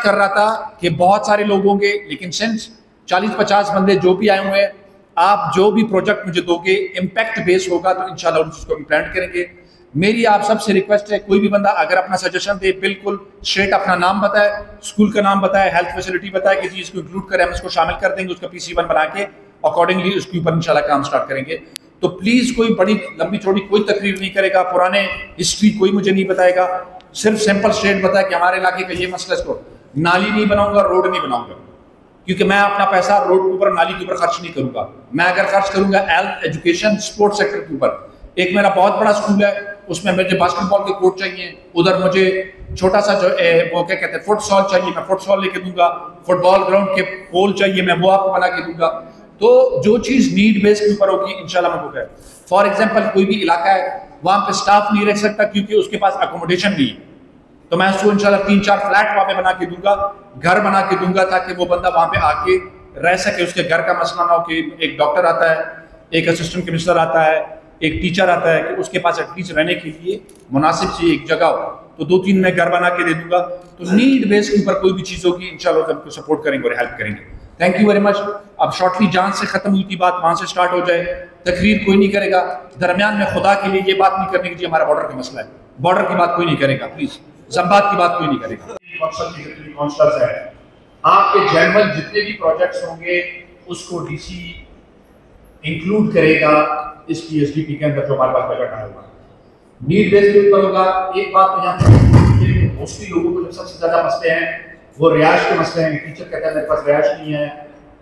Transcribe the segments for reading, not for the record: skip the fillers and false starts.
कर रहा था कि बहुत सारे लोग होंगे, लेकिन सिंस 40-50 बंदे जो भी आए हुए हैं, आप जो भी प्रोजेक्ट मुझे दोगे इम्पैक्ट बेस होगा तो इंशाल्लाह उसको इम्प्लीमेंट करेंगे। मेरी आप सबसे रिक्वेस्ट है, कोई भी बंदा अगर अपना सजेशन दे, बिल्कुल स्ट्रेट अपना नाम बताए, स्कूल का नाम बताए, हेल्थ फैसिलिटी बताए कि जी इसको इंक्लूड करें, हम इसको शामिल कर देंगे, उसका PC1 बना के अकॉर्डिंगली उसके ऊपर इंशाल्लाह काम स्टार्ट करेंगे। तो प्लीज कोई बड़ी लंबी चौड़ी कोई तकरीर नहीं करेगा, पुराने हिस्ट्री कोई मुझे नहीं बताएगा, सिर्फ सिंपल स्ट्रेट बताए कि हमारे इलाके का ये मसला, इसको नाली नहीं बनाऊंगा, रोड नहीं बनाऊंगा, क्योंकि मैं अपना पैसा रोड के ऊपर, नाली के ऊपर खर्च नहीं करूंगा। मैं अगर खर्च करूंगा हेल्थ, एजुकेशन, स्पोर्ट्स सेक्टर के ऊपर। एक मेरा बहुत बड़ा स्कूल है, उसमें मुझे बास्केटबॉल के कोर्ट चाहिए, उधर मुझे छोटा सा जो वो क्या कहते हैं फुटसॉल चाहिए, मैं फुटसॉल लेके दूंगा, फुटबॉल ग्राउंड के पोल चाहिए, मैं वो आपको बना के दूंगा। तो जो चीज नीड बेस के ऊपर होगी इंशाल्लाह मैं वो करूँ। फॉर एग्जाम्पल कोई भी इलाका है, वहां पे स्टाफ नहीं रह सकता क्योंकि उसके पास अकोमोडेशन नहीं है, तो मैं उसको इंशाल्लाह 3-4 फ्लैट वहां पे बना के दूंगा, घर बना के दूंगा, ताकि वो बंदा वहां पे आके रह सके। उसके घर का मसला ना हो कि एक डॉक्टर आता है, एक असिस्टेंट कमिश्नर आता है, एक टीचर आता है, कि उसके पास एटलीस्ट रहने के लिए मुनासिब सी एक जगह हो, तो 2-3 मैं घर बना के दे दूंगा। तो नीड बेस के ऊपर कोई भी चीज होगी इंशाल्लाह हमको सपोर्ट करेंगे और हेल्प करेंगे। Thank you very much. अब शॉर्टली जहां से खत्म हुई थी बात वहां से स्टार्ट हो जाए, तकरीर कोई नहीं करेगा, दरमियान में खुदा के लिए ये बात नहीं करने की जी हमारा बॉर्डर का मसला है, बॉर्डर की बात कोई नहीं करेगा, प्लीज जम्बात की बात कोई नहीं करेगा। काउंसलर्स है, आपके जनरल जितने भी प्रोजेक्ट्स होंगे उसको डीसी इंक्लूड करेगा इस PSDP के अंदर जो हमारे पास बजट आया होगा, नीड बेस के ऊपर होगा। एक बात तो यहाँ पर मोस्टली लोगों को जो सबसे ज्यादा मसले हैं वो रिहायश के मसले हैं। टीचर कहते हैं मेरे पास रिहायश नहीं है,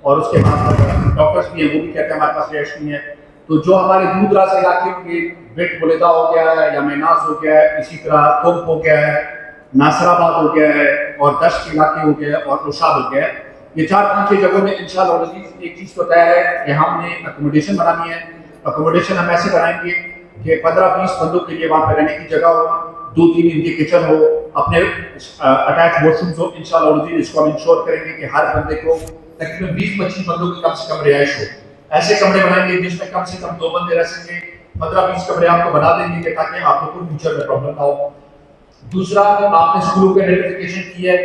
और उसके बाद डॉक्टर्स भी हैं वो भी कहते हैं हमारे पास रिहायश नहीं है। तो जो हमारे दूर दराज इलाके होंगे, बिट बुलेदा हो गया है या मैनास हो गया है, इसी तरह तुम हो गया है, नासराबाद हो गया है, और दश्त के इलाके हो गया है, और उशाद हो गया है, ये 4-5 जगहों में इंशाल्लाह एक चीज़ तो तय है कि हमने अकोमोडेशन बनानी है। अकोमोडेशन हम ऐसे बनाएंगे कि 15-20 बंदों के लिए वहाँ पर रहने की जगह हो, 2-3 इनके किचन हो, अपने अटैच वॉशरूम्स हो। इंशाल्लाह इसको हम इंश्योर करेंगे कि हर बंदे को तकरीबन 20-25 बंदों की कम से कम रिहाइश हो। ऐसे कमरे बनाएंगे जिसमें कम से कम 2 बंदे रह सकें, 15-20 कमरे आपको बना देंगे ताकि आपको कोई फ्यूचर में प्रॉब्लम ना हो। दूसरा, आपने स्कूलों के आइडेंटिफिकेशन की है,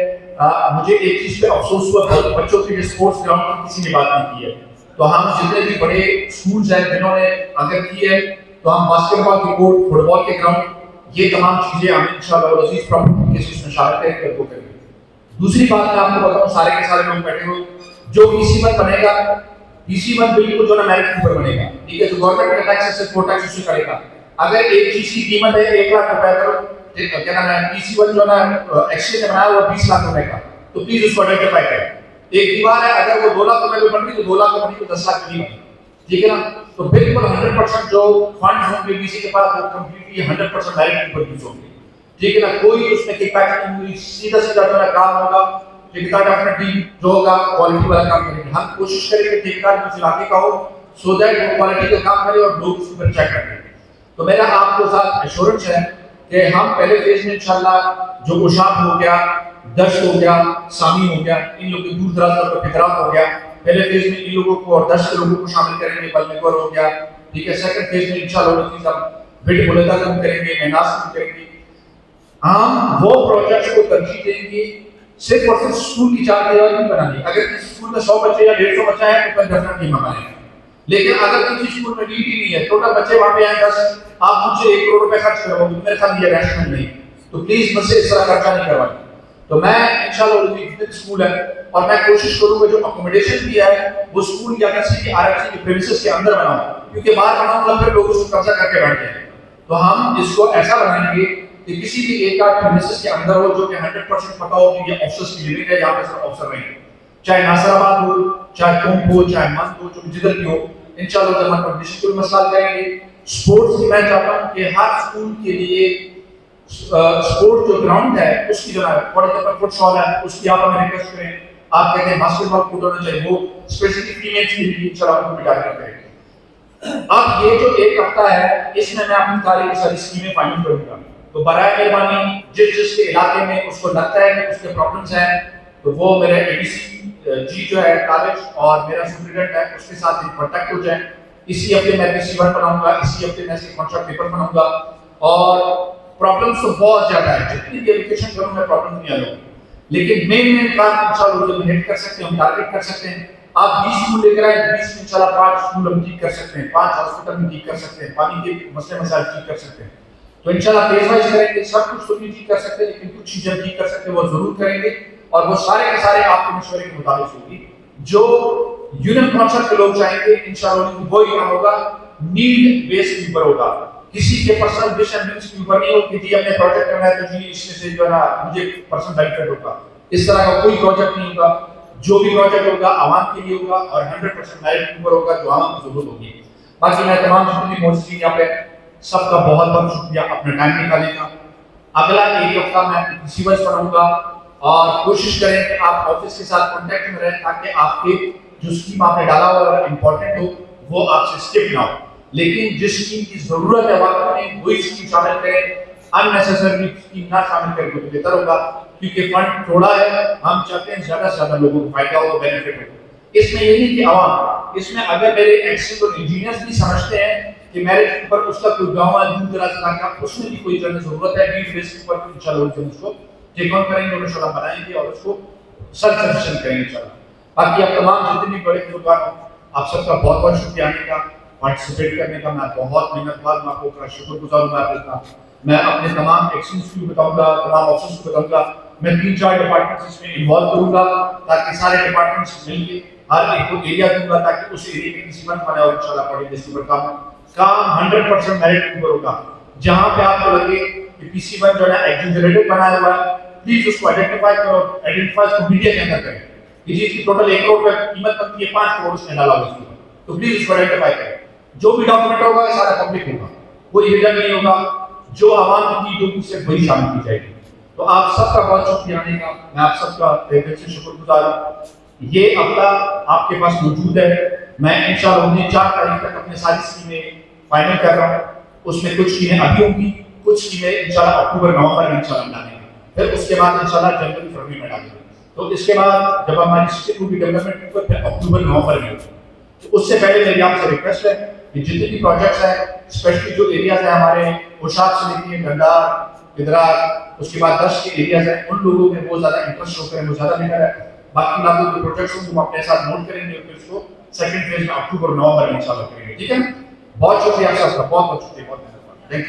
मुझे एक चीज पे अफसोस हुआ, बच्चों के लिए स्पोर्ट्स ग्राउंड की किसी ने बात नहीं की है। तो हम जितने भी बड़े स्कूल्स हैं जिन्होंने अगर की है, तो हम बास्केटबॉल के कोर्ट, फुटबॉल के ग्राउंड, ये तमाम चीजें हम इंशाल्लाह अजीज प्रॉब्लम के इसमें शामिल करेंगे तो करेंगे। दूसरी बात मैं आपको बताऊं, सारे के सारे लोग बैठे हो, जो PC1 बनेगा, PC1 बिल्कुल जो ना मेरिट के ऊपर बनेगा, ठीक है, जो गवर्नमेंट का टैक्स से 4 टैक्स उससे करेगा। अगर एक चीज की कीमत है 1 लाख रुपए, तो क्या नाम है, PC1 जो ना एक्सचेंज में बनाया वो 20 लाख रुपए का, तो प्लीज उसको आइडेंटिफाई करें। एक दीवार है, अगर वो 2 लाख रुपए में बन रही तो 2 लाख बनी तो 10 लाख की बनी, ठीक है ना। तो बिल्कुल 100% जो फंड होंगे बीसी के पास वो कंप्लीटली 100% डायरेक्ट ऊपर यूज होंगे, ठीक है ना। कोई उसमें किकबैक नहीं हुई, सीधा सीधा जो है काम होगा, ठेकेदार अपना टीम जो होगा क्वालिटी वाला काम करेंगे। हम कोशिश करेंगे ठेकेदार किस इलाके का हो, सो दैट वो क्वालिटी का काम करे और लोग उसको चेक करें। तो मेरा आपको साथ एश्योरेंस है कि हम पहले फेज में इंशाल्लाह जो उशाब हो गया, दश्त हो गया, सामी हो गया, इन लोगों के दूर दराज और फितरात हो गया, पहले फेज में इन लोगों को और 10 के लोगों को शामिल करेंगे, बलमेगौर हो गया, ठीक है। सेकंड फेज में इंशाल्लाह हम बिट बुलेदा कम करेंगे, मैनास कम करेंगे। हम वो प्रोजेक्ट्स को तरजीह देंगे सिर्फ और सिर्फ स्कूल की 4 दीवार नहीं बनानी। अगर किसी स्कूल में 100 बच्चे या 150 बच्चा है तो फिर डेफिनेटली हम बनाएंगे, लेकिन अगर किसी स्कूल में नीड ही नहीं है, टोटल बच्चे वहां पे आए 10, आप मुझसे 1 करोड़ रुपए खर्च करोगे, मेरे ख्याल ये रैशनल नहीं, तो प्लीज मुझसे इस तरह खर्चा नहीं करवाइए। तो मैं इंशाल्लाह जितने स्कूल है, और मैं कोशिश करूंगा जो अकोमोडेशन भी है वो स्कूल या किसी की RFC के प्रीमिसेस के अंदर बनाऊं, क्योंकि बाहर बनाऊंगा फिर लोग उसको कब्जा करके बैठ जाएंगे। तो हम इसको ऐसा बनाएंगे कि किसी भी एक आध प्रीमिसेस के अंदर हो, जो कि 100% पता हो कि ये ऑफिसर्स की लिमिट है, यहाँ पे सिर्फ ऑफिसर रहेंगे, चाहे नासराबाद हो, चाहे कुंभ हो, चाहे मंद हो, जो जिधर भी हो। इंशाल्लाह जब हम कंडीशन को मसला करेंगे। स्पोर्ट्स की मैं चाहता हूँ कि हर स्कूल के लिए स्पोर्ट जो ग्राउंड है उसकी जो है फॉर एग्जांपल फुटबॉल है, उसकी आप हमें रिक्वेस्ट करें, आप कहते हैं बास्केटबॉल कोर्ट होना चाहिए, वो स्पेशली फीमेल्स के लिए इंशाल्लाह हम टारगेट करेंगे। अब ये जो 1 हफ्ता है इसमें मैं अपनी सारी स्कीमें फाइनल करूंगा, तो बराए मेहरबानी जिस इलाके में उसको लगता है कि उसके प्रॉब्लम्स हैं, तो वो मेरे ADC जी जो है कॉलेज और मेरा सुपरिटेंडेंट है उसके साथ कांटेक्ट हो जाए। इसी हफ्ते मैं PC1 बनाऊंगा, इसी हफ्ते मैं इसके कॉन्ट्रैक्ट पेपर बनाऊंगा। और प्रॉब्लम्स तो बहुत ज्यादा है, जितनी भी एजुकेशन करूं मैं प्रॉब्लम नहीं आ रही, लेकिन मेन काम इंशाल्लाह हिट कर सकते हैं, हम टारगेट कर सकते हैं। आप 20 स्कूल लेकर आए, 20 में इंशाल्लाह 5 स्कूल हम ठीक कर सकते हैं, 5 हॉस्पिटल में ठीक कर सकते हैं, पानी के मसले मसाइल ठीक कर सकते हैं। तो इंशाल्लाह फेज वाइज करेंगे, सब कुछ तो नहीं ठीक कर सकते लेकिन कुछ चीजें ठीक कर सकते हैं वो जरूर करेंगे, और वो सारे के सारे आपके मशवरे के मुताबिक होगी। जो यूनियन काउंसिल के लोग चाहेंगे इंशाल्लाह वो ही काम होगा, नीड बेस के ऊपर होगा, किसी के पर्सनल विश एंड ड्रीम्स के ऊपर नहीं हो कि जी हमने प्रोजेक्ट करना है तो जी इसमें से जो है ना मुझे पर्सनल बेनिफिट होगा, इस तरह का कोई प्रोजेक्ट नहीं होगा। जो भी प्रोजेक्ट होगा आवाम के लिए होगा और 100% मेरिट के ऊपर होगा जो आवाम को जरूरत होगी। बाकी मैं तमाम जितनी मौजूद यहाँ पे सबका बहुत बहुत शुक्रिया अपना टाइम निकालने का। अगला एक हफ्ता मैं रिसीवर्स बनाऊंगा और कोशिश करें कि आप ऑफिस के साथ कांटेक्ट में रहें ताकि आपके जो स्कीम आपने डाला हुआ इंपॉर्टेंट हो वो आपसे स्किप ना हो, लेकिन जिस स्कीम की जरूरत है वाकई में वही स्कीम शामिल करें, अननेसेसरी स्कीम ना शामिल करें तो बेहतर होगा, क्योंकि फंड थोड़ा है, हम चाहते हैं ज्यादा से ज्यादा लोगों को फायदा हो, बेनिफिट हो। इसमें ये नहीं कि आवाम, इसमें अगर मेरे एक्सेस और इंजीनियर्स भी समझते हैं कि मेरे ऊपर उसका कोई गांव है दूर दराज इलाका, उसमें भी कोई जरूरत है नीड बेस पर इंशाल्लाह उसको टेक ऑन करेंगे और इंशाल्लाह बनाएंगे और उसको सेल्फ सफिशिएंट करेंगे इंशाल्लाह। बाकी आप तमाम जितने भी बड़े बुजुर्ग आप सबका बहुत बहुत शुक्रिया आने का, पार्टिसिपेट करने का। मैं बहुत मेहनत बाद मैं आपका शुक्रगुजार हूं आपका। मैं अपने तमाम एक्सपीरियंस को बताऊंगा, तमाम ऑफिसर्स को बताऊंगा, मैं 3-4 डिपार्टमेंट्स इसमें इन्वॉल्व करूंगा ताकि सारे डिपार्टमेंट्स मिलके हर एक को एरिया दूंगा ताकि उस एरिया में किसी बन पाए और इंशाल्लाह पढ़े जिसके पर काम 100% मेरिट के ऊपर होगा। जहां पे आपको लगे कि PC1 जो है एक्जिलरेटेड बनाया हुआ है, प्लीज उसको आइडेंटिफाई करो, आइडेंटिफाई को मीडिया के अंदर करें कि जिसकी टोटल 1 करोड़ रुपए कीमत बनती है, 5 करोड़ उसने डाला हुआ है, तो प्लीज उसको आइडेंटिफाई करें। जो भी डॉक्यूमेंट होगा सारा पब्लिक होगा, कोई हिडन नहीं होगा, जो आवाम की जो उससे वही शामिल की जाएगी। तो आप सबका बहुत शुक्रिया आने का, मैं आप सबका दिल से शुक्रगुजार हूं। ये हफ्ता आपके पास मौजूद है, मैं इंशाल्लाह 4 तारीख तक अपने सारी स्कीमें फाइनल कर रहा हूं, उसमें कुछ स्कीमें अभी होंगी, कुछ स्कीमें इंशाल्लाह अक्टूबर-नवंबर में इंशाल्लाह डालेंगे, फिर उसके बाद इंशाल्लाह जनवरी-फरवरी में डालेंगे। तो इसके बाद जब हमारी स्टेट होगी डेवलपमेंट फिर अक्टूबर-नवंबर में होगी। तो उससे पहले मेरी आपसे रिक्वेस्ट है कि जितने भी प्रोजेक्ट्स हैं, स्पेशली जो एरियाज हैं हमारे पोशाक से लेके गंडार, इधरार, उसके बाद 10 के एरियाज हैं, उन लोगों में बहुत ज्यादा इंटरेस्ट शो करें, वो ज्यादा बेहतर है। बाकी लोगों के प्रोजेक्ट्स को हम अपने साथ नोट करेंगे और फिर उसको सेकंड फेज में अक्टूबर-नवंबर में इंशाल्लाह करेंगे, ठीक है। बहुत शुक्रिया आप सबका, बहुत बहुत शुक्रिया, बहुत धन्यवाद, थैंक यू।